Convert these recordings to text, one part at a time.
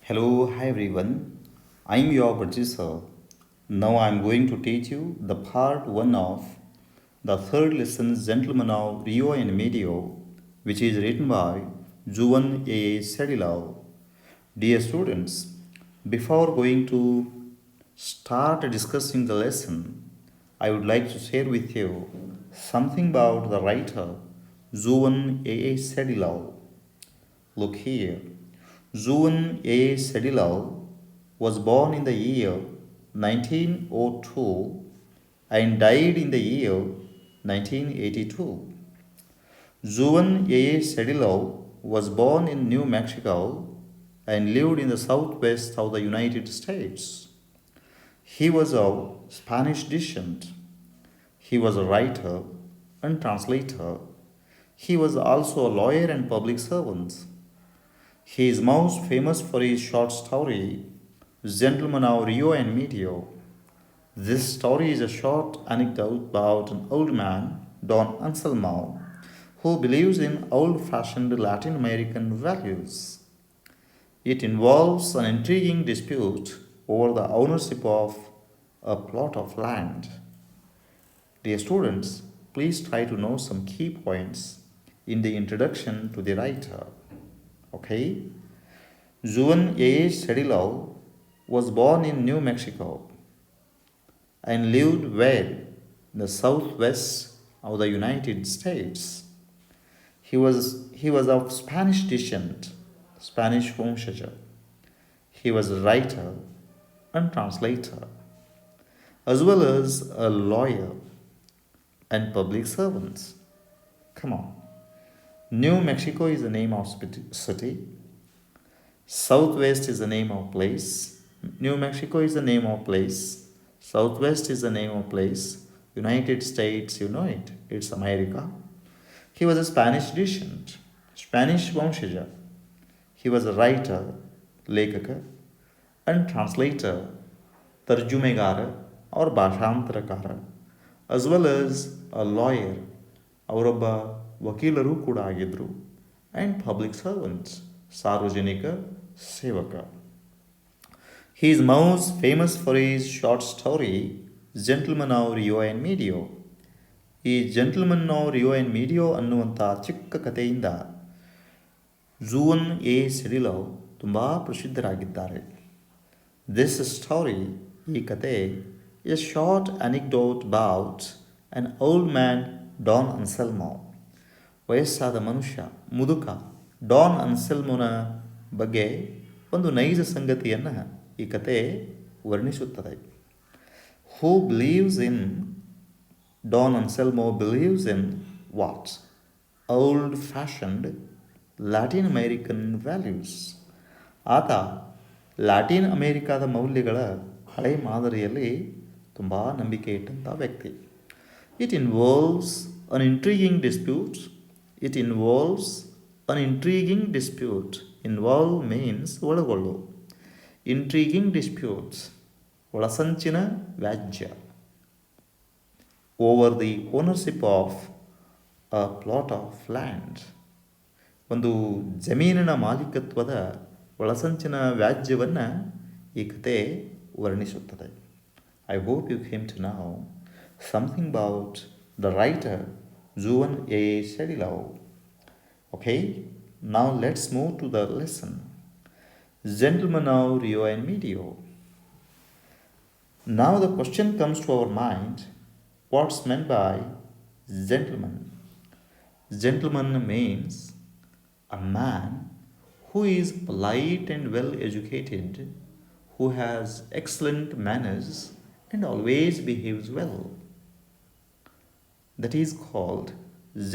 Hello, hi everyone. I'm your producer. Now I'm going to teach you the part 1 of the third lesson Gentleman of Rio and Medio, which is written by Juvan A. Sedilov. Dear students, before going to start discussing the lesson, I would like to share with you something about the writer Juvan A. Sedilov. Look here. Zhuan A. Sedilov was born in the year 1902 and died in the year 1982. Zhuan A. Sedilov was born in New Mexico and lived in the southwest of the United States. He was of Spanish descent. He was a writer and translator. He was also a lawyer and public servant. He is most famous for his short story, Gentleman of Rio and Medio. This story is a short anecdote about an old man, Don Anselmo, who believes in old fashioned Latin American values. It involves an intriguing dispute over the ownership of a plot of land. Dear students, please try to know some key points in the introduction to the writer. Okay? Juan A. Sedilov was born in New Mexico and lived where? In the southwest of the United States. He was of Spanish descent, Spanish वंशज. He was a writer and translator, as well as a lawyer and public servant. Come on. New Mexico is the name of city. Southwest is the name of place. New Mexico is the name of place. Southwest is the name of place. United States, you know it. It's America. He was a Spanish descent, Spanish वंशज. He was a writer, लेखक, and translator, ತರ್ಜುಮೆಗಾರ or ಭಾಷಾಂತರಕಾರ, as well as a lawyer, ಅವರೊಬ್ಬ ವಕೀಲರು ಕೂಡ ಆಗಿದ್ದರು, and public servants, ಸಾರ್ವಜನಿಕ ಸೇವಕ. He is most famous for his short story, Gentleman of Rio and Medio. ಈ gentleman of Rio and ಮೀಡಿಯೋ ಅನ್ನುವಂಥ ಚಿಕ್ಕ ಕಥೆಯಿಂದ ಝೂನ್ ಎ ಸೆಡಿಲವ್ ತುಂಬ ಪ್ರಸಿದ್ಧರಾಗಿದ್ದಾರೆ. ದಿಸ್ ಸ್ಟೋರಿ, ಈ ಕತೆ, a short anecdote about an old man Don Anselmo, ವಯಸ್ಸಾದ ಮನುಷ್ಯ, ಮುದುಕ ಡಾನ್ ಅನ್ಸೆಲ್ಮೋನ ಬಗ್ಗೆ ಒಂದು ನೈಜ ಸಂಗತಿಯನ್ನು ಈ ಕತೆ ವರ್ಣಿಸುತ್ತದೆ. Who believes in Don Anselmo believes in what? Old-fashioned Latin American values. ಆತ ಲ್ಯಾಟಿನ್ ಅಮೇರಿಕಾದ ಮೌಲ್ಯಗಳ ಹಳೆ ಮಾದರಿಯಲ್ಲಿ ತುಂಬ ನಂಬಿಕೆ ಇಟ್ಟಂಥ ವ್ಯಕ್ತಿ. It involves an intriguing dispute. It involves an intriguing dispute. Involve means ಒಳಗೊಳ್ಳು. ಇಂಟ್ರೀಗಿಂಗ್ ಡಿಸ್ಪ್ಯೂಟ್ಸ್, ಒಳಸಂಚಿನ ವ್ಯಾಜ್ಯ. Over the ownership of a plot of land. ಒಂದು ಜಮೀನಿನ ಮಾಲೀಕತ್ವದ ಒಳಸಂಚಿನ ವ್ಯಾಜ್ಯವನ್ನು ಈ ಕತೆ ವರ್ಣಿಸುತ್ತದೆ. I hope you came to know something about the writer Juan A Cedillo. Okay, now let's move to the lesson. Gentleman of Rio and Medio. Now the question comes to our mind, what's meant by gentleman? Gentleman means a man who is polite and well educated, who has excellent manners and always behaves well. That is called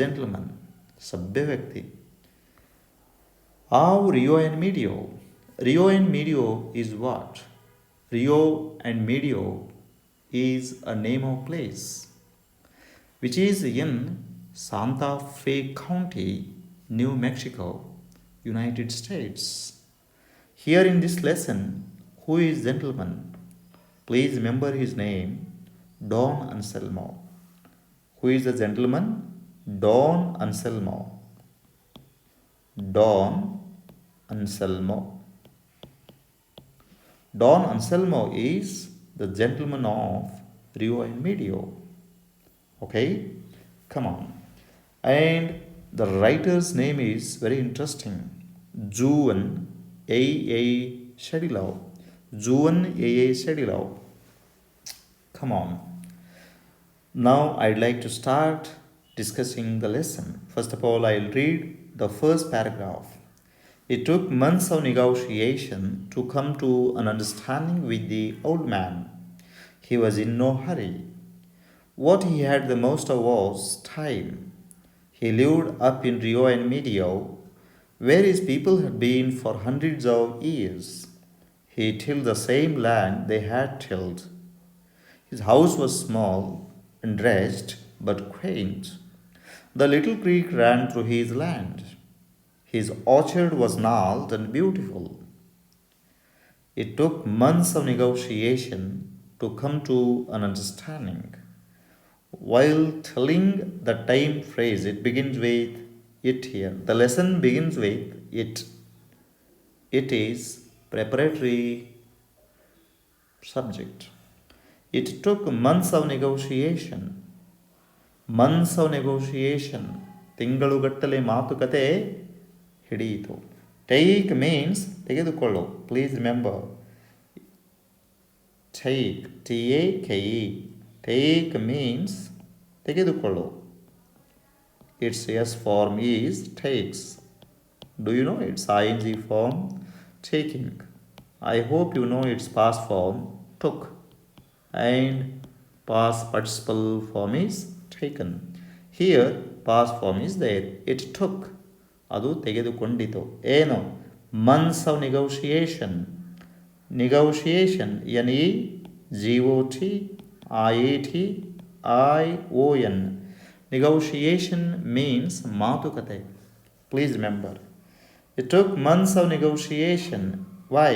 gentleman, sabya vyakti. Of Rio and Medio. Rio and Medio is what? Rio and Medio is a name of place which is in Santa Fe County, New Mexico, United States. Here in this lesson, who is gentleman? Please remember his name, Don Anselmo. Who is the gentleman? Don Anselmo. Don Anselmo. Don Anselmo is the gentleman of Rio and Medio. Okay, come on. And the writer's name is very interesting. Juan A. Shadilov. Juan A. Shadilov. Come on. Now I'd like to start discussing the lesson. First of all, I'll read the first paragraph. It took months of negotiation to come to an understanding with the old man. He was in no hurry. What he had the most of was time. He lived up in Rio and Medio, where his people had been for hundreds of years. He tilled the same land they had tilled. His house was small and dressed but quaint. The little creek ran through his land. His orchard was gnarled and beautiful. It took months of negotiation to come to an understanding. While telling the time phrase, it begins with it here. The lesson begins with it. It is preparatory subject. It took months of negotiation. Months of negotiation. ತಿಂಗಳುಗಟ್ಟಲೆ ಮಾತುಕತೆ ಹಿಡಿಯಿತು. Take means ತೆಗೆದುಕೊಳ್ಳು. Please remember. Take TAKE. Take means ತೆಗೆದುಕೊಳ್ಳು. Its S form is takes. Do you know its ING form? Taking. I hope you know its past form took. And past participle form is taken. Here past form is there. It took. ಅದು ತೆಗೆದುಕೊಂಡಿತು. ಏನು? Months of negotiation. Negotiation. NEGOTIATION. Negotiation means ಮಾತುಕತೆ. Please remember. It took months of negotiation. Why?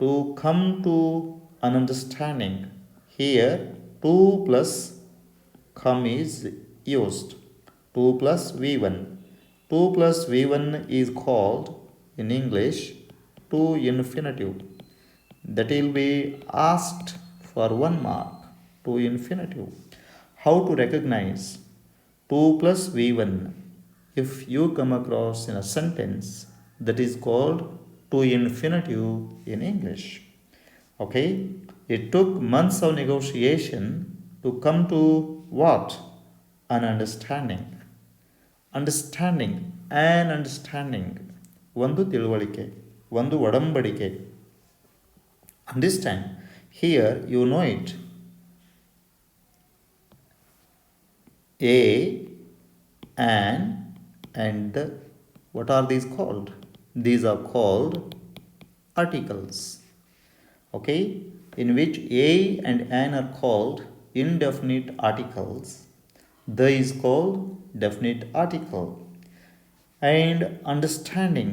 To come to an understanding. Here 2 plus come is used. 2 plus V1. 2 plus V1 is called in English to infinitive. That will be asked for 1 mark. To infinitive. How to recognize 2 plus V1? If you come across in a sentence, that is called to infinitive in English. Okay? It took months of negotiation to come to what? An understanding. Understanding. An understanding. ಒಂದು ತಿಳುವಳಿಕೆ. ಒಂದು ಒಡಂಬಡಿಕೆ. Understand. Here you know it. A, an, and the, what are these called? These are called articles. Okay? In which a and an are called indefinite articles. The is called definite article. And understanding,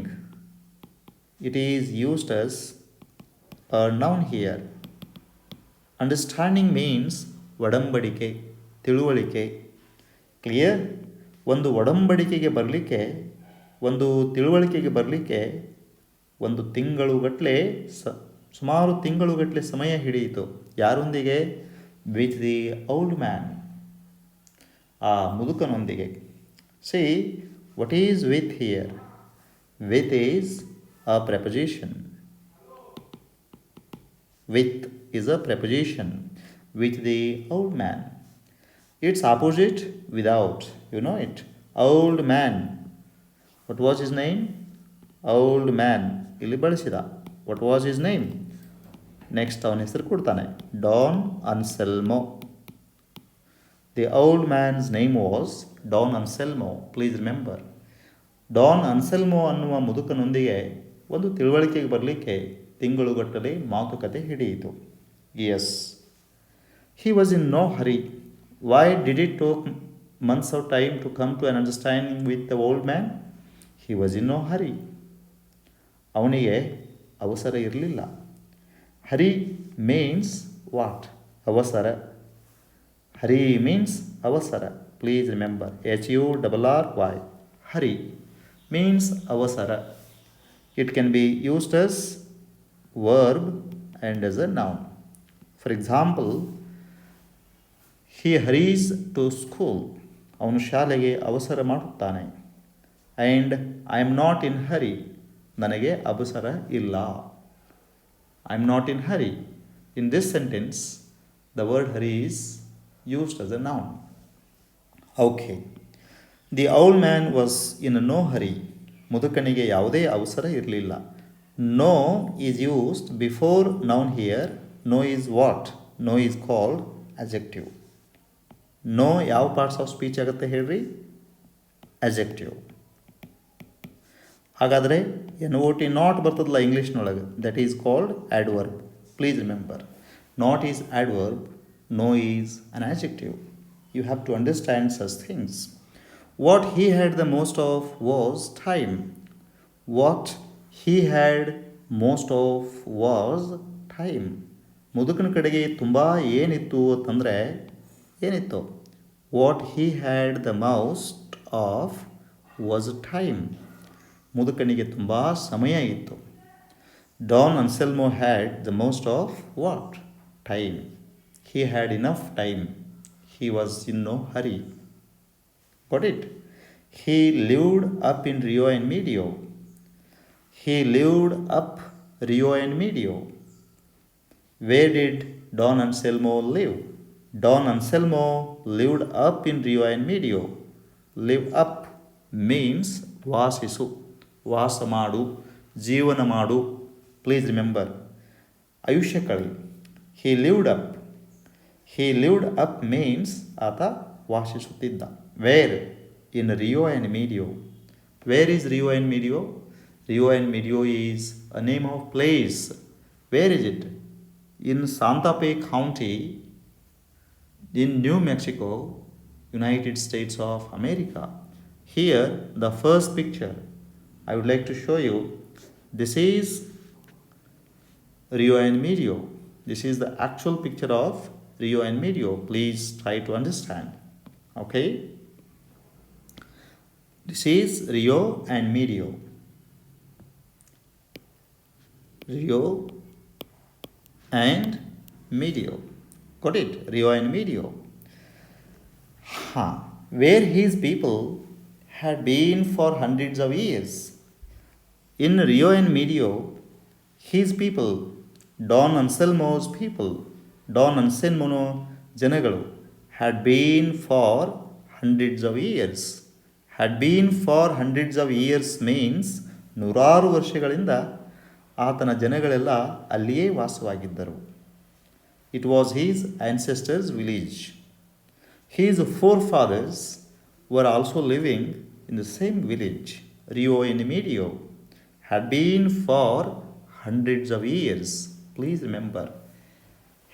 it is used as a noun here. Understanding means ಒಡಂಬಡಿಕೆ, ತಿಳುವಳಿಕೆ. Clear? ಒಂದು ಒಡಂಬಡಿಕೆಗೆ ಬರಲಿಕ್ಕೆ, ಒಂದು ತಿಳುವಳಿಕೆಗೆ ಬರಲಿಕ್ಕೆ ಒಂದು ತಿಂಗಳುಗಟ್ಟಲೆ ಸುಮಾರು ತಿಂಗಳುಗಟ್ಟಲೆ ಸಮಯ ಹಿಡಿಯಿತು. ಯಾರೊಂದಿಗೆ? With the old man. ಆ ಮುದುಕನೊಂದಿಗೆ. See what is with here? With is a preposition. With is a preposition. With the old man. Its opposite without. You know it. Old man. What was his name? Old man. ಇಲ್ಲಿ ಬಳಸಿದ. What was his name? Next ಅವನ ಹೆಸರು ಕೊಡ್ತಾನೆ. Don Anselmo. The old man's name was Don Anselmo. Please remember. Don Anselmo ಅನ್ನುವ ಮುದುಕನೊಂದಿಗೆ ಒಂದು ತಿಳುವಳಿಕೆಗೆ ಬರಲಿಕ್ಕೆ ತಿಂಗಳುಗಟ್ಟಲೆ ಮಾತುಕತೆ ಹಿಡಿಯಿತು. Yes. He was in no hurry. Why did it take months of time to come to an understanding with the old man? He was in no hurry. ಅವನಿಗೆ ಅವಸರ ಇರಲಿಲ್ಲ. ಹರಿ means what? ಅವಸರ. ಹರಿ means avasara. Please remember. HURRY. Hurry means avasara. It can be used as verb and as a noun. For example, he hurries to school. ಅವನು ಶಾಲೆಗೆ ಅವಸರ ಮಾಡುತ್ತಾನೆ. And I am not in hurry. ನನಗೆ ಅವಸರ ಇಲ್ಲ. I am not in hurry. In this sentence the word hurry is used as a noun. Okay. The old man was in no hurry. ಮುದುಕನಿಗೆ ಯಾವುದೇ ಅವಸರ ಇರಲಿಲ್ಲ. No is used before noun here. No is what? No is called adjective. No ಯಾವ parts of speech ಆಗುತ್ತೆ ಹೇಳ್ರಿ? adjective. ಹಾಗಾದರೆ NOT not ಬರ್ತದಲ್ಲ ಇಂಗ್ಲೀಷ್ನೊಳಗೆ, that is called adverb. Please remember, not is adverb, no is an adjective. You have to understand such things. What he had the most of was time. What he had most of was time. ಮುದುಕನ ಕಡೆಗೆ ತುಂಬ ಏನಿತ್ತು ಅಂತಂದರೆ ಏನಿತ್ತು? What he had the most of was time. ಮುದುಕನಿಗೆ ತುಂಬ ಸಮಯ ಇತ್ತು. Don Anselmo had the most of what? Time. He had enough time. He was in no hurry. Got it? He lived up in Rio and Medio. He lived up Rio and Medio. Where did Don Anselmo live? Don Anselmo lived up in Rio and Medio. Live up means ವಾಸಿಸು, ವಾಸ ಮಾಡು, ಜೀವನ ಮಾಡು. Please remember, ಆಯುಷ್ಯ ಕಳಿ. He lived up. He lived up means ಆತ ವಾಸಿಸುತ್ತಿದ್ದ. Where? In Rio and Medio. Where is Rio and Medio? Rio and Medio is a name of place. Where is it? In Santa Fe county in New Mexico, United States of America. Here, the first picture I would like to show you. This is Rio and Medio. This is the actual picture of Rio and Medio. Please try to understand. Okay? This is Rio and Medio. Rio and Medio. Got it? Rio and Medio. Where his people had been for hundreds of years. In Rio and Medio, his people, Don Anselmo's people, Don Anselmo ಜನಗಳು, had been for hundreds of years. Had been for hundreds of years means ನೂರಾರು ವರ್ಷಗಳಿಂದ ಆತನ ಜನಗಳೆಲ್ಲ ಅಲ್ಲಿಯೇ ವಾಸವಾಗಿದ್ದರು. It was his ancestors' village. His forefathers were also living in the same village. Rio and Medio had been for hundreds of years. Please remember,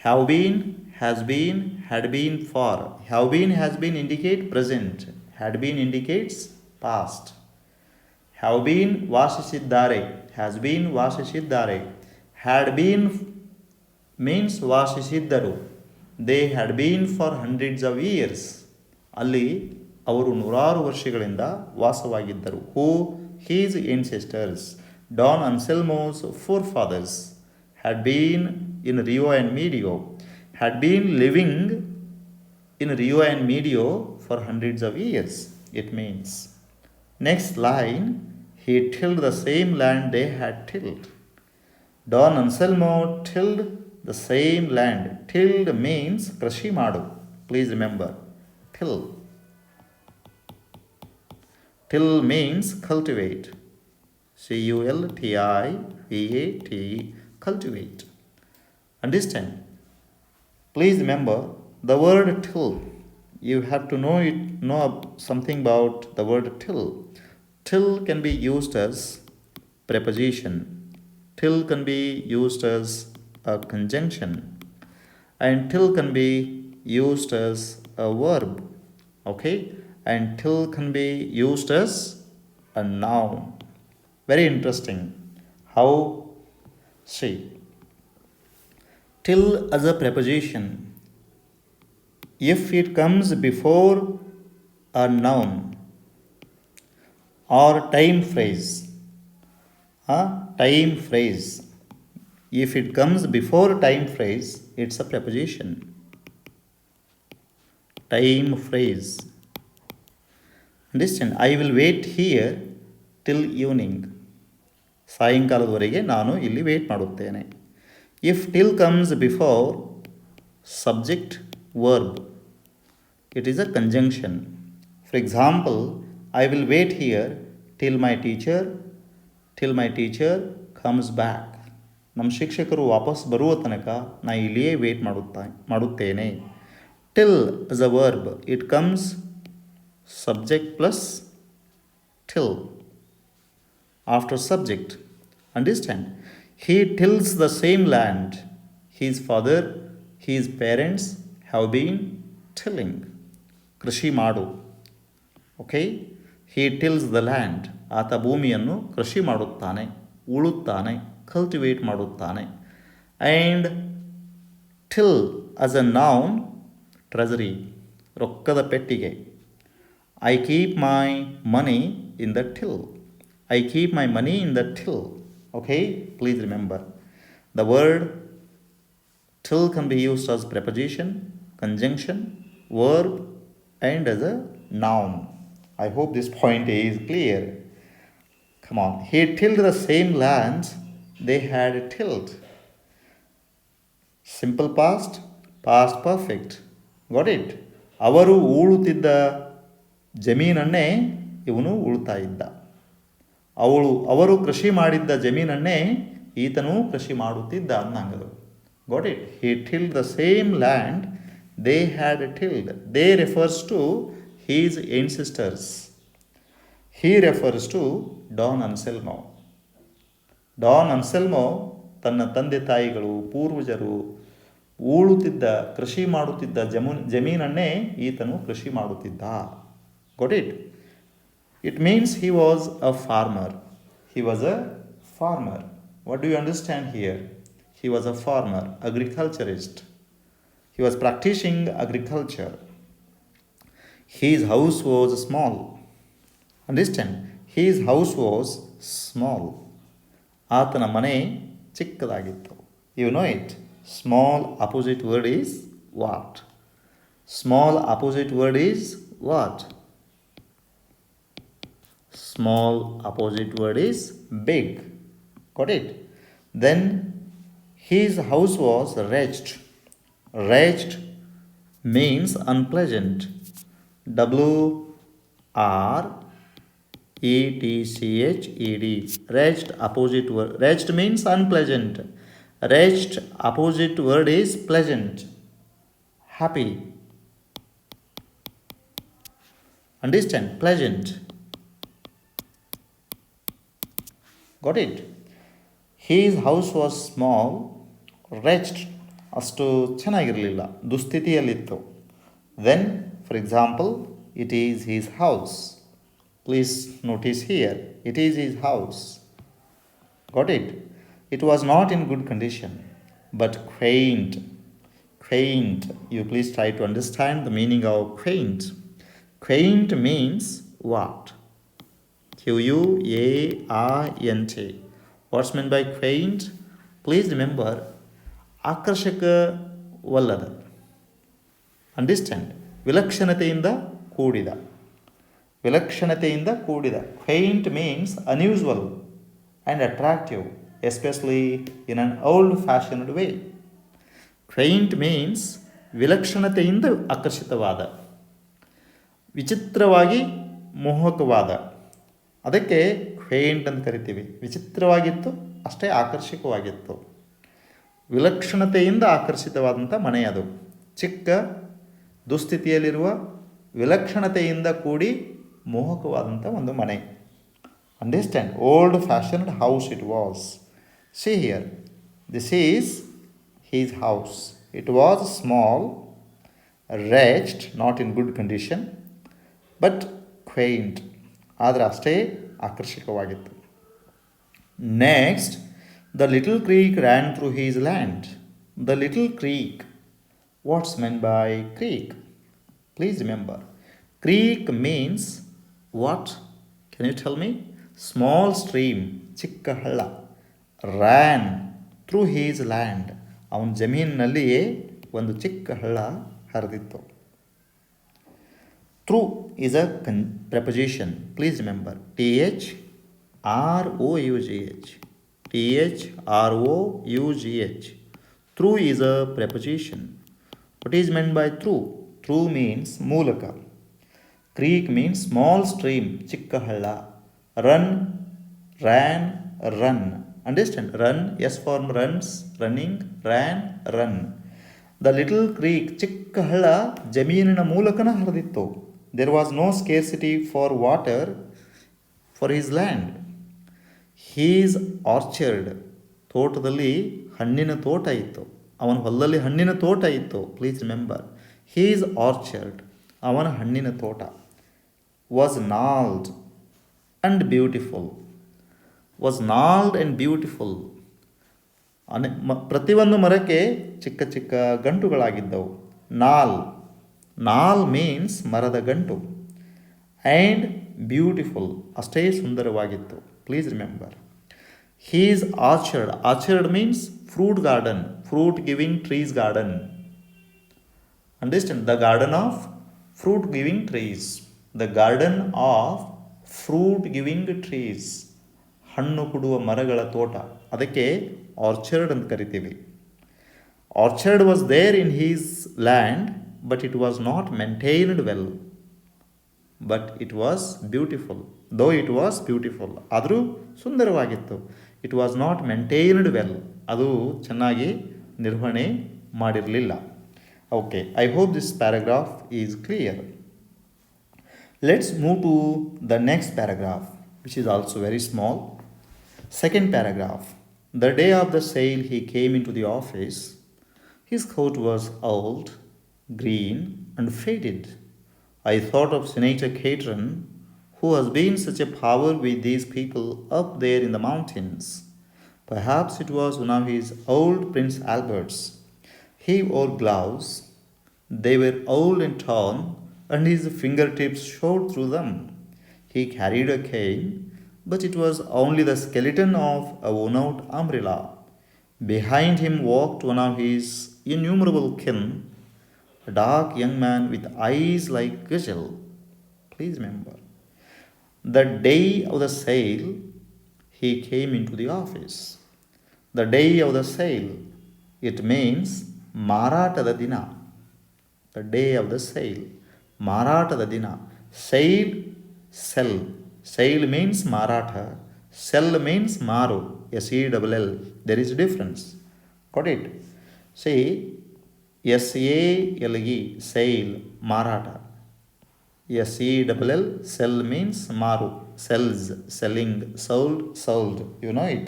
have been, has been, had been for. Have been, has been indicate present. Had been indicates past. Have been ವಾಸಿಸಿದ್ದಾರೆ. Has been ವಾಸಿಸಿದ್ದಾರೆ. Had been means ವಾಸಿಸಿದ್ದರು. They had been for hundreds of years. ಅಲ್ಲಿ ಅವರು ನೂರಾರು ವರ್ಷಗಳಿಂದ ವಾಸವಾಗಿದ್ದರು. Who? His ancestors. Don Anselmo's forefathers had been in Rio and Medio. Had been living in Rio and Medio for hundreds of years. It means next line, he tilled the same land they had tilled. Don Anselmo tilled the same land. Tilled means ಕೃಷಿ ಮಾಡು. Please remember, till. Till means cultivate. cultivate. Cultivate. Understand? Please remember the word till. You have to know something about the word till. Till can be used as preposition. Till can be used as a conjunction. And till can be used as a verb. Okay? And till can be used as a noun. Very interesting. How? See. Till as a preposition, if it comes before a noun or time phrase, If it comes before time phrase, it's a preposition. Time phrase. Understand? I will wait here till evening. ಸಾಯಂಕಾಲದವರೆಗೆ ನಾನು ಇಲ್ಲಿ wait ಮಾಡುತ್ತೇನೆ. If till comes before subject verb, it is a conjunction. For example, I will wait here till my teacher comes back. ನಮ್ಮ ಶಿಕ್ಷಕರು ವಾಪಸ್ ಬರುವ ತನಕ ನಾ ಇಲ್ಲಿಯೇ ವೇಟ್ ಮಾಡುತ್ತೇನೆ. Till is a verb, it comes subject plus till after subject. Understand? He tills the same land. His father, his parents have been tilling. ಕೃಷಿ ಮಾಡು. Okay, he tills the land. ಆತ ಭೂಮಿಯನ್ನು ಕೃಷಿ ಮಾಡುತ್ತಾನೆ, ಉಳುತ್ತಾನೆ, ಕಲ್ಟಿವೇಟ್ ಮಾಡುತ್ತಾನೆ. And till as a noun, treasury, ರೊಕ್ಕದ ಪೆಟ್ಟಿಗೆ. I keep my money in the till. I keep my money in the till. Okay, please remember. The word till can be used as preposition, conjunction, verb, and as a noun. I hope this point is clear. Come on. He tilled the same lands they had tilled. Simple past, past perfect. Got it? ಅವರು ಉಳುತ್ತಿದ್ದ ಜಮೀನನ್ನೇ ಇವನು ಉಳ್ತಾ ಇದ್ದ. ಅವರು ಕೃಷಿ ಮಾಡಿದ್ದ ಜಮೀನನ್ನೇ ಈತನು ಕೃಷಿ ಮಾಡುತ್ತಿದ್ದ ಅನ್ನಂಗದು. Got it? He tilled the same land they had tilled. They refers to his ancestors. He refers to Don Anselmo. Don Anselmo ತನ್ನ ತಂದೆ ತಾಯಿಗಳು, ಪೂರ್ವಜರು ಕೃಷಿ ಮಾಡುತ್ತಿದ್ದ ಜಮೀನನ್ನೇ ಈತನು ಕೃಷಿ ಮಾಡುತ್ತಿದ್ದ. Got it? It means he was a farmer. He was a farmer. What do you understand here? He was a farmer, agriculturist. He was practicing agriculture. His house was small. Understand? His house was small. ಆತನ ಮನೆ ಚಿಕ್ಕದಾಗಿತ್ತು. You know it? Small opposite word is what? Small opposite word is what? Small opposite word is big. Got it? Then his house was wretched. Wretched means unpleasant. WRETCHED. Wretched opposite word. Wretched means unpleasant. Wretched opposite word is pleasant, happy. Understand? Pleasant. Got it? His house was small, wretched, ಅಷ್ಟು ಚೆನ್ನಾಗಿರಲಿಲ್ಲ, ದುಸ್ಥಿತಿಯಲ್ಲಿತ್ತು. Then, for example, it is his house. Please notice here, it is his house. Got it? It was not in good condition, but quaint. Quaint. You please try to understand the meaning of quaint. Quaint means what? QUAINT. What's meant by quaint? Please remember, ಆಕರ್ಷಕವಲ್ಲದ. Understand? ವಿಲಕ್ಷಣತೆಯಿಂದ ಕೂಡಿದ. Quaint means unusual and attractive, especially in an old-fashioned way. Quaint means ವಿಲಕ್ಷಣತೆಯಿಂದ ಆಕರ್ಷಿತವಾದ, ವಿಚಿತ್ರವಾಗಿ ಮೋಹಕವಾದ. ಅದಕ್ಕೆ ಕ್ವೈಂಟ್ ಅಂತ ಕರಿತೀವಿ. ವಿಚಿತ್ರವಾಗಿತ್ತು, ಅಷ್ಟೇ ಆಕರ್ಷಕವಾಗಿತ್ತು. ವಿಲಕ್ಷಣತೆಯಿಂದ ಆಕರ್ಷಿತವಾದಂಥ ಮನೆ ಅದು. ಚಿಕ್ಕ, ದುಸ್ಥಿತಿಯಲ್ಲಿರುವ, ವಿಲಕ್ಷಣತೆಯಿಂದ ಕೂಡಿ ಮೋಹಕವಾದಂಥ ಒಂದು ಮನೆ. Understand? Old fashioned house it was. See here, this is his house. It was small, wretched, not in good condition, but quaint. ಆದರೆ ಅಷ್ಟೇ ಆಕರ್ಷಕವಾಗಿತ್ತು. Next, the little creek ran through his land. The little creek. What's meant by creek? Please remember. Creek means what? Can you tell me? Small stream, ಚಿಕ್ಕ ಹಳ್ಳ. Ran through his land, ಅವನ ಜಮೀನಿನಲ್ಲಿಯೇ ಒಂದು ಚಿಕ್ಕ ಹಳ್ಳ ಹರಿದಿತ್ತು. Through is a preposition. Please remember, THROUGH. THROUGH. Through is a preposition. What is meant by through? Through means ಮೂಲಕ. Creek means small stream, ಚಿಕ್ಕ ಹಳ್ಳ. Run, ran, run. Understand? Run, yes form runs, running, ran, run. The little creek, ಚಿಕ್ಕ ಹಳ್ಳ ಜಮೀನಿನ ಮೂಲಕನ ಹರಿದಿತ್ತು. There was no scarcity for water for his land. His orchard, ತೋಟದಲ್ಲಿ ಹಣ್ಣಿನ ತೋಟ ಇತ್ತು. ಅವನ ಹೊಲದಲ್ಲಿ ಹಣ್ಣಿನ ತೋಟ ಇತ್ತು. ಪ್ಲೀಸ್ ರಿಮೆಂಬರ್, his orchard, ಅವನ ಹಣ್ಣಿನ ತೋಟ, was gnarled and beautiful. Was gnarled and beautiful. ಪ್ರತಿಯೊಂದು ಮರಕ್ಕೆ ಚಿಕ್ಕ ಚಿಕ್ಕ ಗಂಟುಗಳಾಗಿದ್ದವು. ನಾಲ್ ಮೀನ್ಸ್ ಮರದ ಗಂಟು. ಆ್ಯಂಡ್ ಬ್ಯೂಟಿಫುಲ್, ಅಷ್ಟೇ ಸುಂದರವಾಗಿತ್ತು. Please remember, his orchard means fruit garden, fruit giving trees garden. Understand? The garden of fruit giving trees. The garden of fruit giving trees, ಹಣ್ಣು ಕೊಡುವ ಮರಗಳ ತೋಟ, ಅದಕ್ಕೆ ಆರ್ಚರ್ಡ್ ಅಂತ ಕರಿತೀವಿ. Orchard was there in his land, but it was not maintained well. But it was beautiful. Though it was beautiful, ಆದರೂ ಸುಂದರವಾಗಿತ್ತು. It was not maintained well. ಅದು ಚೆನ್ನಾಗಿ ನಿರ್ವಹಣೆ ಮಾಡಿರಲಿಲ್ಲ. Okay, I hope this paragraph is clear. Let's move to the next paragraph, which is also very small. Second paragraph. The day of the sale he came into the office. His coat was old, green and faded. I thought of Senator Catron, who has been such a power with these people up there in the mountains. Perhaps it was one of his old Prince Alberts. He wore gloves. They were old and torn, and his fingertips showed through them. He carried a cane, but it was only the skeleton of a worn-out umbrella. Behind him walked one of his innumerable kin, a dark young man with eyes like gazelle. Please remember, the day of the sale he came into the office. The day of the sale, it means ಮಾರಾಟದ ದಿನ. The day of the sale, ಮಾರಾಟದ ದಿನ. Sale, sell. Sale means ಮಾರಾಟ. Sell means ಮಾರು. SELL. There is difference. Got it? See, SALE, sale, ಮಾರಾಟ. SELL, sell means ಮಾರು. Sells, selling, sold. You know it.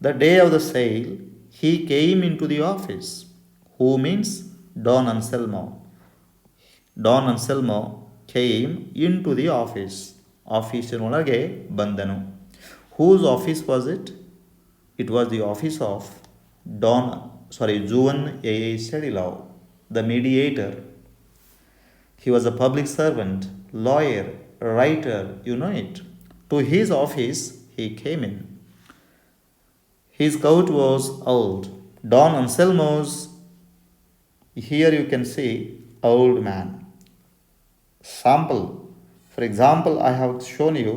The day of the sale, he came into the office. Who means Don Anselmo. Don Anselmo came into the office. ಆಫೀಸಿನೊಳಗೆ ಬಂದನು. Whose office was it? It was the office of Juan A.A. Stanislaw, the mediator. He was a public servant, lawyer, writer, you know it. To his office he came in. His coat was old. Don Anselmo's, here you can see old man. Sample. For example, I have shown you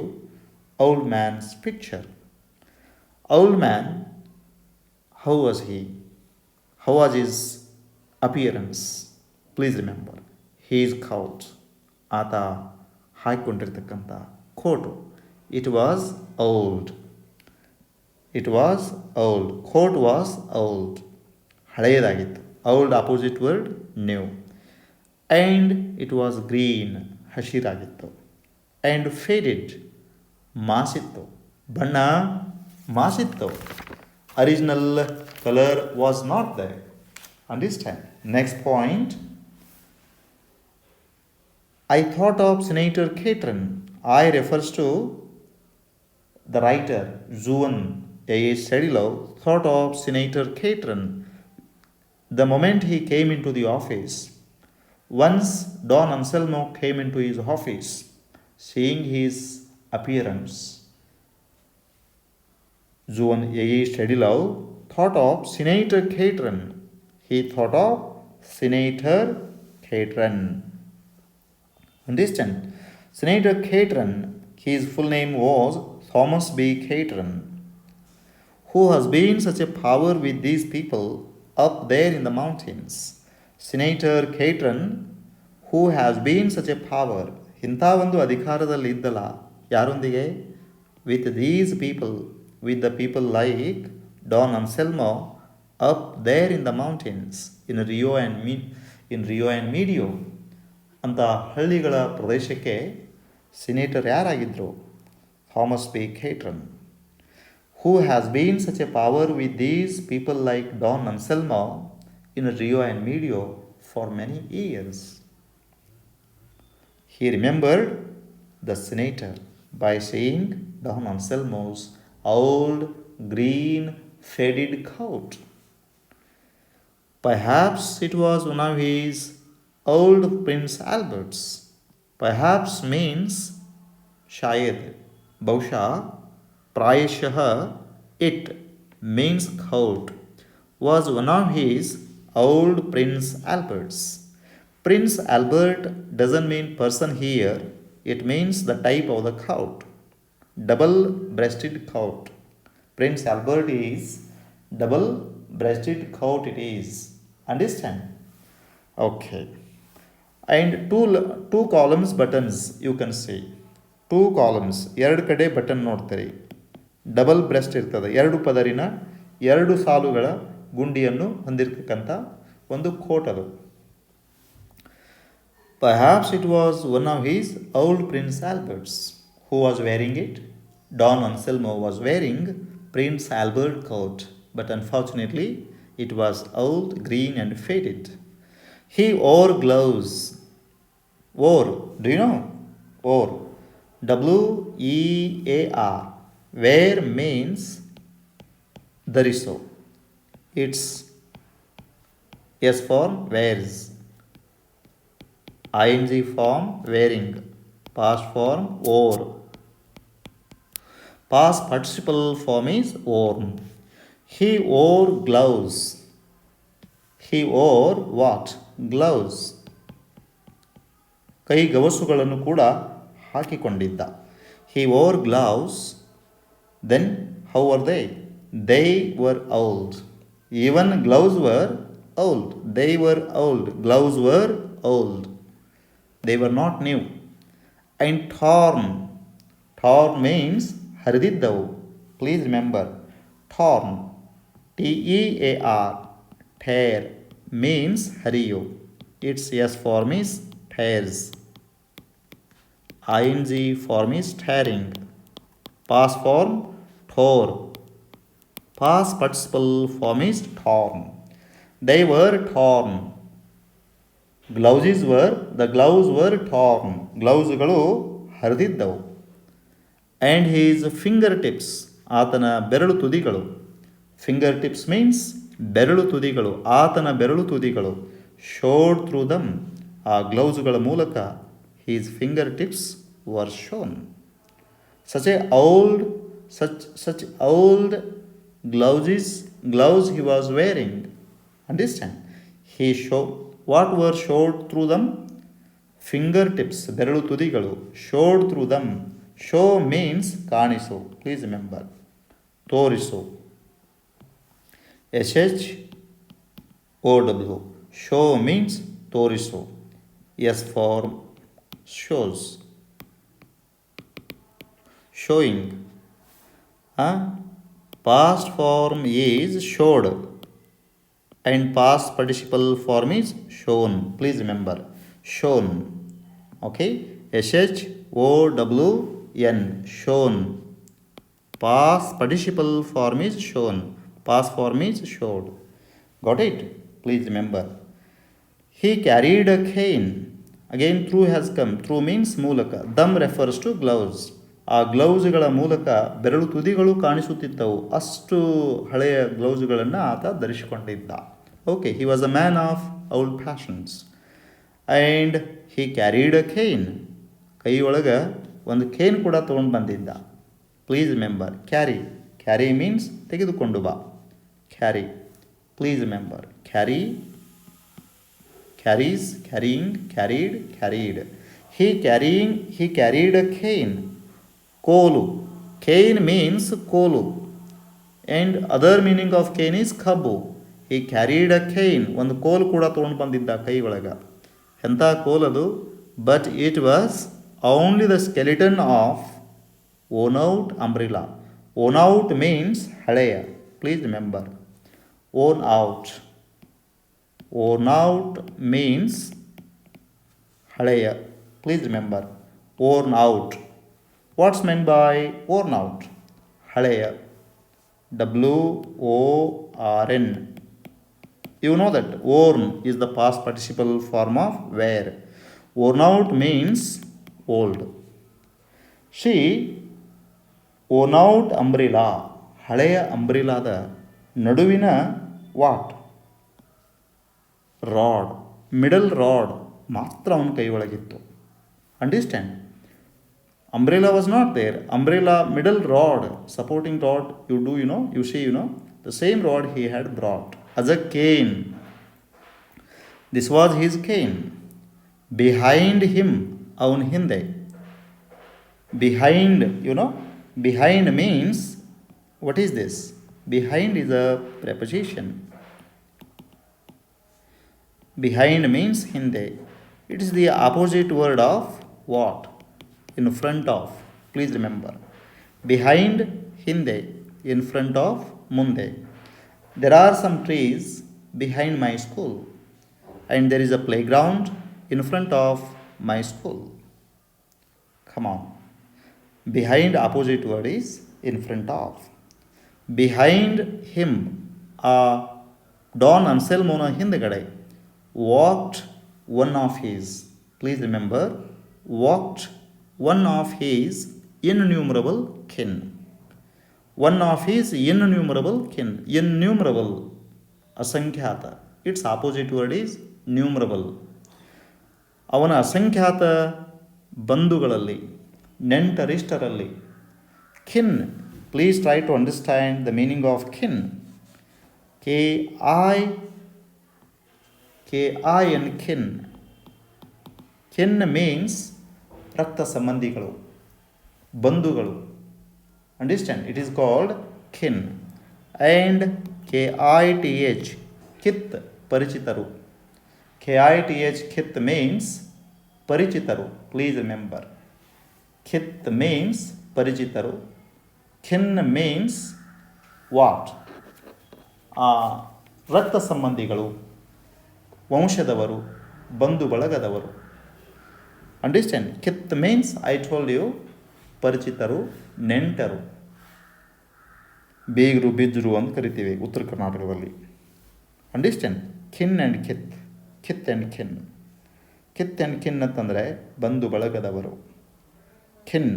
old man's picture. Old man, how was he? How was his appearance? Please remember, his coat, ಆತ ಹಾಕಿಕೊಂಡಿರ್ತಕ್ಕಂಥ coat, it was old. It was old. Coat was old. ಹಳೆಯದಾಗಿತ್ತು. Old opposite word new. And it was green. ಹಸಿರಾಗಿತ್ತು. And faded. ಮಾಸಿತ್ತು. ಬಣ್ಣ ಮಾಸಿತ್ತು. Original color was not there. Understand? Next point. I thought of Senator Catron. I refers to the writer Juan A.A. Stanislaw thought of Senator Catron the moment he came into the office. Once Don Anselmo came into his office, seeing his appearance, Juan A.A. Stanislaw thought of Senator Catron. He thought of Senator Catron. Understand? Senator Catron, his full name was Thomas B. Catron, who has been such a power with these people up there in the mountains. Senator Catron, who has been such a power, ಇಂಥ ಒಂದು ಅಧಿಕಾರದಲ್ಲಿ ಇದ್ದಲ್ಲ ಯಾರೊಂದಿಗೆ, with these people, with the people like Don Anselmo up there in the mountains in Rio and Medio ಅಂತ ಹಳ್ಳಿಗಳ ಪ್ರದೇಶಕ್ಕೆ senator ಯಾರಾಗಿದ್ದರು? Thomas B Catron. Who has been such a power with these people like Don Anselmo in Rio and Medio for many years. He remembered the senator by seeing Don Anselmo's old green faded coat. Perhaps it was one of his old Prince Albert's. Perhaps means shayad, bausha, प्रायशः it means coat was one of his old Prince Albert's. Prince Albert doesn't mean person here, it means the type of the coat, double breasted coat. Prince Albert is double breasted coat it is. Understand? Okay. And two columns buttons you can see. Two columns, ಎರಡು ಕಡೆ button ನೋಡ್ತೀರಿ. Double breast ಇರ್ತದೆ, ಎರಡು ಪದರಿನ ಎರಡು ಸಾಲುಗಳ ಗುಂಡಿಯನ್ನು ಹೊಂದಿರತಕ್ಕಂಥ ಒಂದು ಕೋಟ್ ಅದು. Perhaps it was one of his old Prince Albert's who was wearing it. Don Anselmo was wearing Prince Albert coat, but unfortunately it was old, green and faded. He wore gloves. Wore, do you know? Wore, W-E-A-R. Wear means ಧರಿಸೋ. It's S form wears, ing form wearing, past form wore, past participle form is worn. He wore gloves. He wore what? Gloves. ಕೈಗವಸುಗಳನ್ನು ಕೂಡ ಹಾಕಿಕೊಂಡಿದ್ದ. He wore gloves. Then how were they? They were old. Even gloves were old. They were old. Gloves were old. They were not new. And torn. Torn means ಹರಿದಿದ್ದವು. Please remember. Torn. T-E-A-R. Tear means ಹರಿಯು. Its S form is tears. ing form is tearing. Past form tore. Past participle form is torn. They were torn. The gloves were torn. ಗ್ಲೌಸ್ಗಳು ಹರಿದಿದ್ದವು. And his fingertips, ಆತನ ಬೆರಳು ತುದಿಗಳು. Fingertips means ಬೆರಳು ತುದಿಗಳು, ಆತನ ಬೆರಳು ತುದಿಗಳು. Showed through them, ಆ ಗ್ಲೌಸ್ಗಳ ಮೂಲಕ his fingertips were shown. Such old gloves he was wearing. Understand? What were showed through them? Fingertips, ಬೆರಳು ತುದಿಗಳು. Showed through them. Show means ಕಾಣಿಸು. Please remember. ತೋರಿಸು. SHOW. Show means ತೋರಿಸು. S for shows. Showing. Past form is showed and past participle form is shown. Please remember. Shown. Okay. SHOWN. Shown. Past participle form is shown. Past form is showed. Got it? Please remember. He carried a cane. Again through has come. Through means ಮೂಲಕ. Thumb refers to gloves. ಆ ಗ್ಲೌಸ್ಗಳ ಮೂಲಕ ಬೆರಳು ತುದಿಗಳು ಕಾಣಿಸುತ್ತಿದ್ದವು. ಅಷ್ಟು ಹಳೆಯ ಗ್ಲೌಸ್ಗಳನ್ನು ಆತ ಧರಿಸಿಕೊಂಡಿದ್ದ. Okay, he was a man of old fashions and he carried a cane. ಕೈ ಒಳಗೆ ಒಂದು ಖೇನ್ ಕೂಡ ತೊಗೊಂಡು ಬಂದಿದ್ದ. ಪ್ಲೀಸ್ ರಿಮೆಂಬರ್, ಕ್ಯಾರಿ ಮೀನ್ಸ್ ತೆಗೆದುಕೊಂಡು ಬಾ. carry. Please remember, carry, carries, carrying, carried, carried. He carried a cane. Kolu. Cane means kolu. And other meaning of cane is kabbu. He carried a cane. ಒಂದು ಕೋಲು ಕೂಡ ತೊಗೊಂಡು ಬಂದಿದ್ದ ಕೈ ಒಳಗ. ಎಂಥ ಕೋಲದು? But it was only the skeleton of worn out umbrella. Worn out means ಹಳೆಯ. Please remember. Worn out. Worn out means ಹಳೆಯ. Please remember. Worn out. What's meant by worn out? ಹಳೆಯ. WORN. You know that worn is the past participle form of wear. Worn out means old. She worn out umbrella. ಹಳೆಯ ಅಂಬ್ರಿಲಾದ ನಡುವಿನ what? Rod, middle rod ಮಾತ್ರ ಅವನ ಕೈ ಒಳಗಿತ್ತು. Understand? Umbrella was not there. Umbrella, middle rod, supporting rod, you see, the same rod he had brought as a cane. This was his cane. Behind him, avun hinde. Behind, behind means, what is this? Behind is a preposition. Behind means hinde. It is the opposite word of what? In front of. Please remember. Behind, hinde. In front of, munde. There are some trees behind my school. And there is a playground in front of my school. Come on. Behind opposite word is in front of. Behind him, Don Anselmona hindegade walked one of his. Please remember, walked one of his innumerable kin. One of his innumerable kin. Innumerable, asankhyaತ. Its opposite word is numerable. ಅವನ ಅಸಂಖ್ಯಾತ ಬಂಧುಗಳಲ್ಲಿ, ನೆಂಟರಿಷ್ಟರಲ್ಲಿ. kin. Please try to understand the meaning of kin. K-I-N kin. Kin means ರಕ್ತ ಸಂಬಂಧಿಗಳು, ಬಂಧುಗಳು. Understand? It is called kin. And KITH kith, ಪರಿಚಿತರು. KITH kith means ಪರಿಚಿತರು. Please remember. Kith means ಪರಿಚಿತರು. kin means what? ರಕ್ತ ಸಂಬಂಧಿಗಳು, ವಂಶದವರು, ಬಂಧು ಬಳಗದವರು. Understand? Kith means I told you, ಪರಿಚಿತರು, ನೆಂಟರು. ಬೇಗರು, ಬಿಜ್ಜರು ಅಂತ ಕರಿತೀವಿ ಉತ್ತರ ಕರ್ನಾಟಕದಲ್ಲಿ. Understand? Kin and kith, kith and kin. Kith and kin ಅಂತಂದರೆ ಬಂಧು ಬಳಗದವರು. ಕಿನ್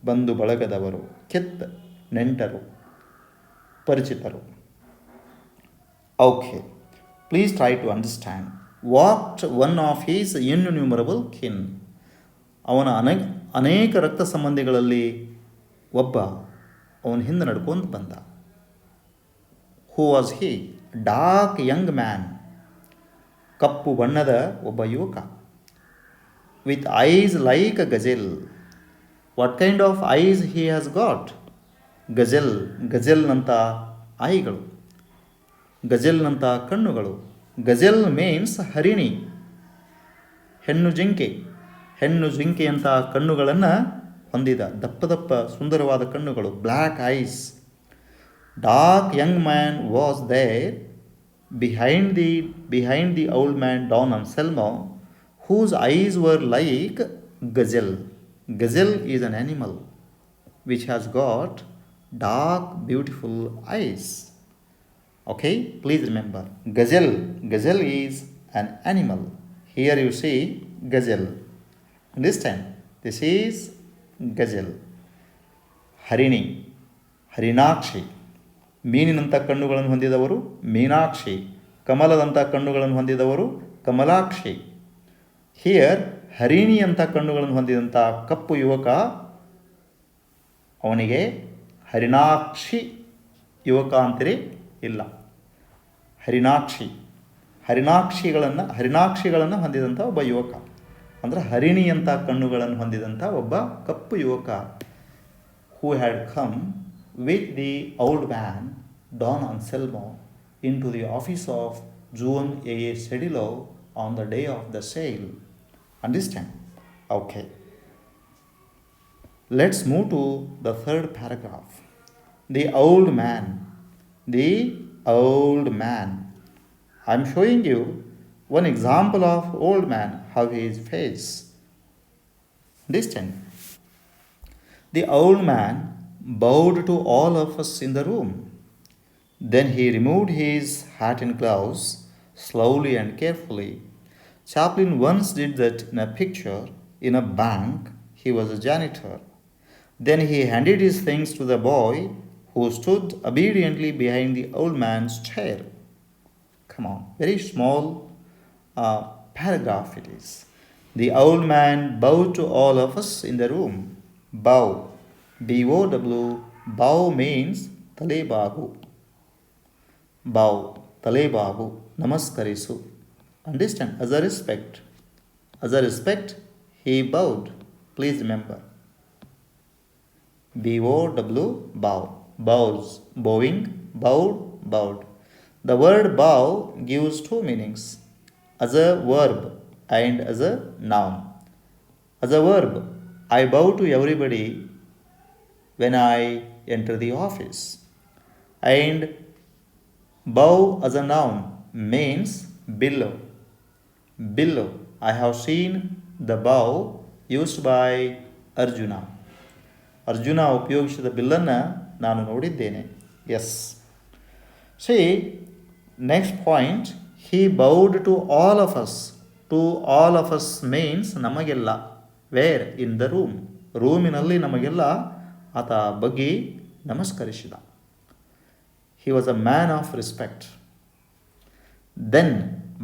ಬಂಧು ಬಳಗದವರು, ಕಿತ್ ನೆಂಟರು, ಪರಿಚಿತರು. Okay, please try to understand. What one of his innumerable kin. ಅವನ ಅನೇಕ ರಕ್ತ ಸಂಬಂಧಿಗಳಲ್ಲಿ ಒಬ್ಬ ಅವನ ಹಿಂದೆ ನಡ್ಕೊಂಡು ಬಂದ. Who was he? Dark young man, ಕಪ್ಪು ಬಣ್ಣದ ಒಬ್ಬ ಯುವಕ. With eyes like a gazelle. What kind of eyes he has got? Gazelle, ಗಜೆಲ್ನಂಥ ಐಗಳು, ಗಜೆಲ್ನಂಥ ಕಣ್ಣುಗಳು. ಗಜೆಲ್ ಮೀನ್ಸ್ ಹರಿಣಿ, ಹೆಣ್ಣು ಜಿಂಕೆ. ಹೆಣ್ಣು ಜಿಂಕೆಯಂಥ ಕಣ್ಣುಗಳನ್ನು ಹೊಂದಿದ, ದಪ್ಪ ದಪ್ಪ ಸುಂದರವಾದ ಕಣ್ಣುಗಳು, black eyes. Dark young man was there behind the old man Don Anselmo, whose eyes were like gazelle. Gazelle is an animal which has got dark, beautiful eyes. Okay, please remember, gazelle is an animal. Here you see gazelle. Understand? This is gazelle. ಹರಿಣಿ, ಹರಿಣಾಕ್ಷಿ. ಮೀನಿನಂಥ ಕಣ್ಣುಗಳನ್ನು ಹೊಂದಿದವರು ಮೀನಾಕ್ಷಿ. ಕಮಲದಂಥ ಕಣ್ಣುಗಳನ್ನು ಹೊಂದಿದವರು Kamalakshi. Here ಹರಿಣಿಯಂಥ ಕಣ್ಣುಗಳನ್ನು ಹೊಂದಿದಂಥ ಕಪ್ಪು ಯುವಕ, ಅವನಿಗೆ ಹರಿಣಾಕ್ಷಿ ಯುವಕ ಅಂತೀರಿ ಇಲ್ಲ. ಹರಿಣಾಕ್ಷಿ, ಹರಿಣಾಕ್ಷಿಗಳನ್ನು ಹೊಂದಿದಂಥ ಒಬ್ಬ ಯುವಕ, ಅಂದರೆ ಹರಿಣಿಯಂಥ ಕಣ್ಣುಗಳನ್ನು ಹೊಂದಿದಂಥ ಒಬ್ಬ ಕಪ್ಪು ಯುವಕ. Who had come with the old man Don Anselmo into the office of Juan A Cedillo on the day of the sale. Understand? Okay. Let's move to the third paragraph. The old man. The old man. I'm showing you one example of old man, how his face. Listen. The old man bowed to all of us in the room. Then he removed his hat and gloves slowly and carefully. Chaplin once did that in a picture in a bank. He was a janitor. Then he handed his things to the boy who stood obediently behind the old man's chair. Come on, very small paragraph it is. The old man bowed to all of us in the room. Bow, B-O-W, bow means talebagu. Bow, talebagu, namaskarisu. Understand? As a respect, he bowed. Please remember. B-O-W, bow, bows, bowing, bowed, bowed. The word bow gives two meanings, as a verb and as a noun. As a verb, I bow to everybody when I enter the office. And bow as a noun means billow. Billow. I have seen the bow used by Arjuna. ಅರ್ಜುನ ಉಪಯೋಗಿಸಿದ ಬಿಲ್ಲನ್ನು ನಾನು ನೋಡಿದ್ದೇನೆ. Yes. See next point, he bowed to all of us. To all of us means ನಮಗೆಲ್ಲ. Where? In the room. ರೂಮಿನಲ್ಲಿ ನಮಗೆಲ್ಲ ಆತ ಬಗ್ಗಿ ನಮಸ್ಕರಿಸಿದ. He was a man of respect. Then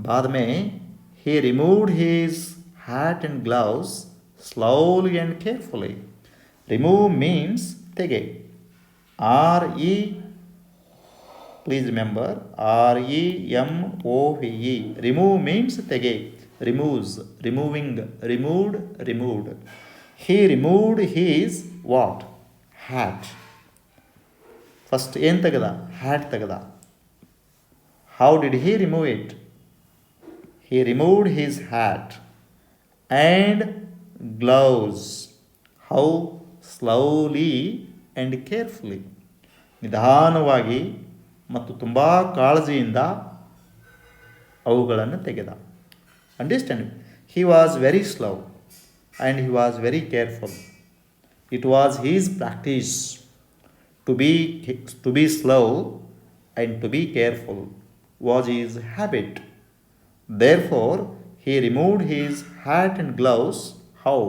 ಬಾದ್ ಮೇ he removed his hat and gloves slowly and carefully. Remove means tege. R-E, please remember, R-E-M-O-V-E. Remove means tege. Removes, removing, removed, removed. He removed his what? Hat. First ಏನು ತೆಗೆದ? Hat ತೆಗೆದ. How did he remove it? He removed his hat and gloves. How? Slowly and carefully. ನಿಧಾನವಾಗಿ ಮತ್ತು ತುಂಬ ಕಾಳಜಿಯಿಂದ ಅವುಗಳನ್ನು ತೆಗೆದ. Understand? He was very slow and he was very careful. It was his practice to be slow and to be careful was his habit. Therefore, he removed his hat and gloves. How?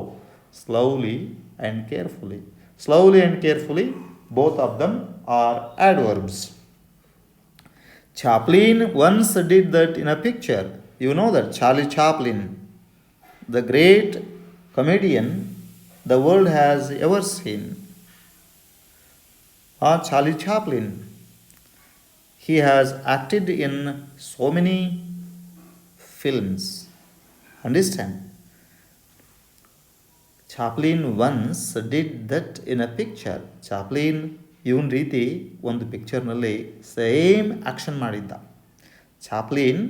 Slowly and carefully. Slowly and carefully, both of them are adverbs. Chaplin once did that in a picture. You know that Charlie Chaplin, the great comedian the world has ever seen. Charlie Chaplin, he has acted in so many films. Understand? Chaplin once did that in a picture. Chaplin ಇವನ್ ರೀತಿ ಒಂದು ಪಿಕ್ಚರ್ನಲ್ಲಿ same action ಮಾಡಿದ್ದ. Chaplin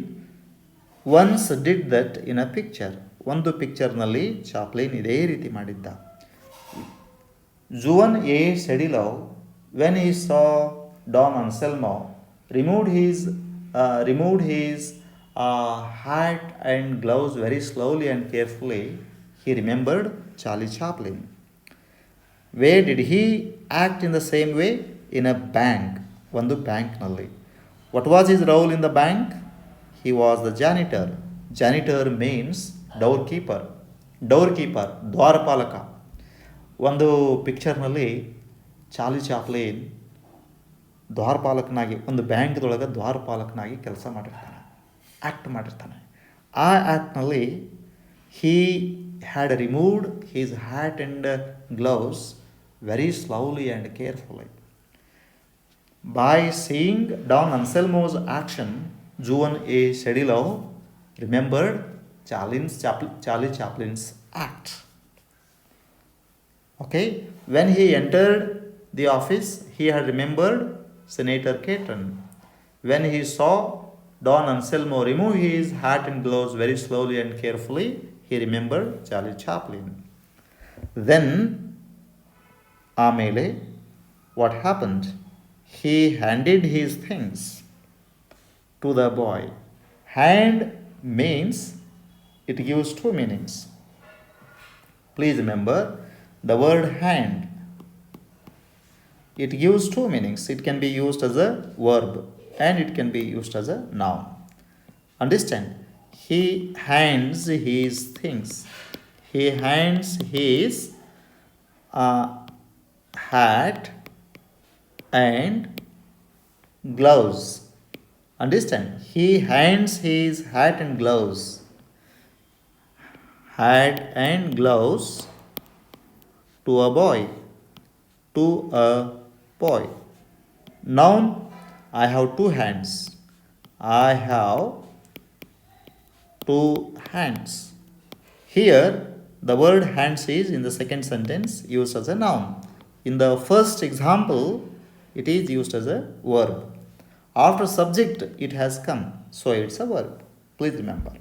once did that in a picture. ಒಂದು ಪಿಕ್ಚರ್ನಲ್ಲಿ Chaplin ಇದೇ ರೀತಿ ಮಾಡಿದ್ದ. Juan A Cedillo when he saw Don Anselmo removed his hat and gloves very slowly and carefully. He remembered Charlie Chaplin. Where did he act in the same way? In a bank. ಒಂದು ಬ್ಯಾಂಕ್ನಲ್ಲಿ. What was his role in the bank? He was the janitor. Janitor means doorkeeper. Doorkeeper, ದ್ವಾರಪಾಲಕ. ಒಂದು ಪಿಕ್ಚರ್ನಲ್ಲಿ Charlie Chaplin ದ್ವಾರಪಾಲಕನಾಗಿ ಒಂದು ಬ್ಯಾಂಕ್ದೊಳಗೆ ದ್ವಾರಪಾಲಕನಾಗಿ ಕೆಲಸ ಮಾಡಿರ್ತಾನೆ, act ಮಾಡಿರ್ತಾನೆ. ಆ ಆ್ಯಕ್ಟ್ನಲ್ಲಿ he had removed his hat and gloves very slowly and carefully. By seeing Don Anselmo's action, June A. Shedilov remembered Charlie Chaplin's act. Okay, when he entered the office, he had remembered Senator Caton. When he saw Don Anselmo remove his hat and gloves very slowly and carefully, he remembered Charlie Chaplin. Then, Amele, what happened? He handed his things to the boy. Hand means it gives two meanings. Please remember the word hand. It gives two meanings. It can be used as a verb and it can be used as a noun. Understand? He hands his things. He hands his hat and gloves. Understand? He hands his hat and gloves. Hat and gloves to a boy. To a boy. Noun, I have two hands. I have two hands. Here, the word hands is in the second sentence used as a noun. In the first example, it is used as a verb. After subject, it has come. So it's a verb. Please remember.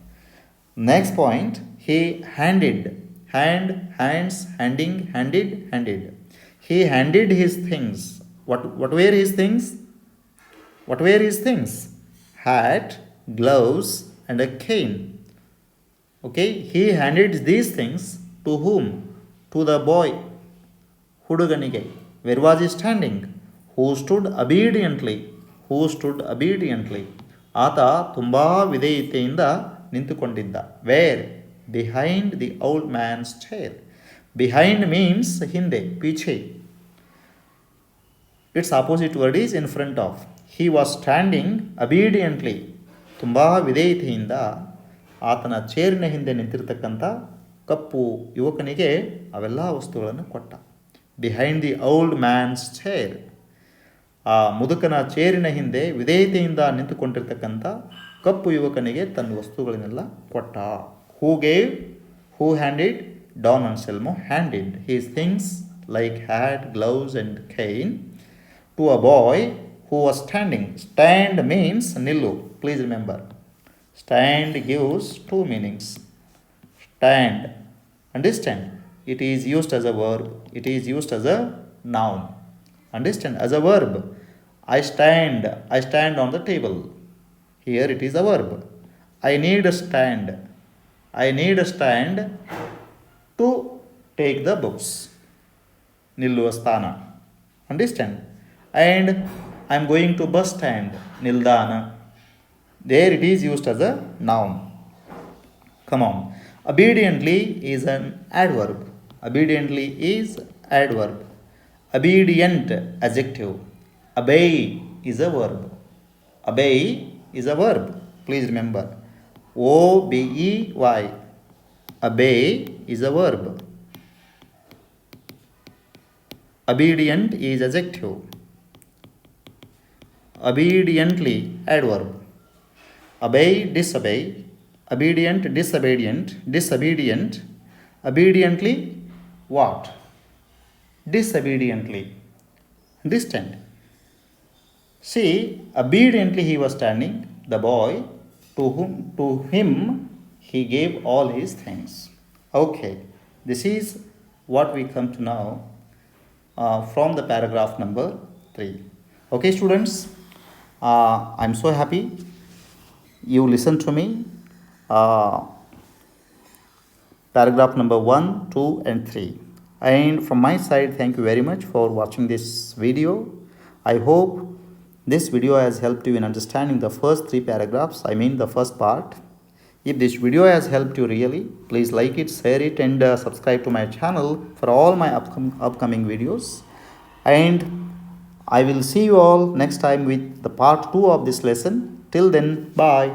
Next point, he handed. Hand, hands, handing, handed, handed. He handed his things. What were his things? What were his things? Hat, gloves, and a cane. Okay, he handed these things to whom? To the boy. Huduganige. Where was he standing? Who stood obediently? Who stood obediently? ಆತ ತುಂಬ ವಿಧೇಯತೆಯಿಂದ ನಿಂತುಕೊಂಡಿದ್ದ. Where? Behind the old man's chair. Behind means ಹಿಂದೆ, ಪೀಛೆ. Its opposite word is in front of. He was standing obediently. ತುಂಬ ವಿಧೇಯತೆಯಿಂದ ಆತನ ಚೇರಿನ ಹಿಂದೆ ನಿಂತಿರ್ತಕ್ಕಂಥ ಕಪ್ಪು ಯುವಕನಿಗೆ ಅವೆಲ್ಲ ವಸ್ತುಗಳನ್ನು ಕೊಟ್ಟ. Behind the old man's chair. ಆ ಮುದುಕನ ಚೇರಿನ ಹಿಂದೆ ವಿಧೇಯತೆಯಿಂದ ನಿಂತುಕೊಂಡಿರ್ತಕ್ಕಂಥ ಕಪ್ಪು ಯುವಕನಿಗೆ ತನ್ನ ವಸ್ತುಗಳನ್ನೆಲ್ಲ ಕೊಟ್ಟ. Who gave? Who handed? Don Anselmo handed his things like hat, gloves and cane to a boy who was standing. Stand means nillu. Please remember. Stand gives two meanings. Stand. Understand? It is used as a verb. It is used as a noun. Understand? As a verb. I stand. I stand on the table. Here it is a verb. I need a stand. I need a stand to take the books. Nilluva sthana. Understand? And I am going to bus stand. Nildana. There it is used as a noun. Come on. Obediently is an adverb. Obediently is adverb. Obedient, adjective. Obey is a verb. Obey is a verb. Please remember. O-B-E-Y. Obey is a verb. Obedient is adjective. Obediently, adverb. Obey, disobey. Obedient, disobedient. Disobedient. Obediently, what? Disobediently. Understand? See, obediently he was standing. The boy, to him, he gave all his things. Okay, this is what we come to know from the paragraph number 3. Okay, students, I'm so happy you listened to me. Paragraph number 1, 2 and 3. And from my side, thank you very much for watching this video. I hope this video has helped you in understanding the first 3 paragraphs, I mean the first part. If this video has helped you really, please like it, share it and subscribe to my channel for all my upcoming videos. And I will see you all next time with the part 2 of this lesson. Till then, bye.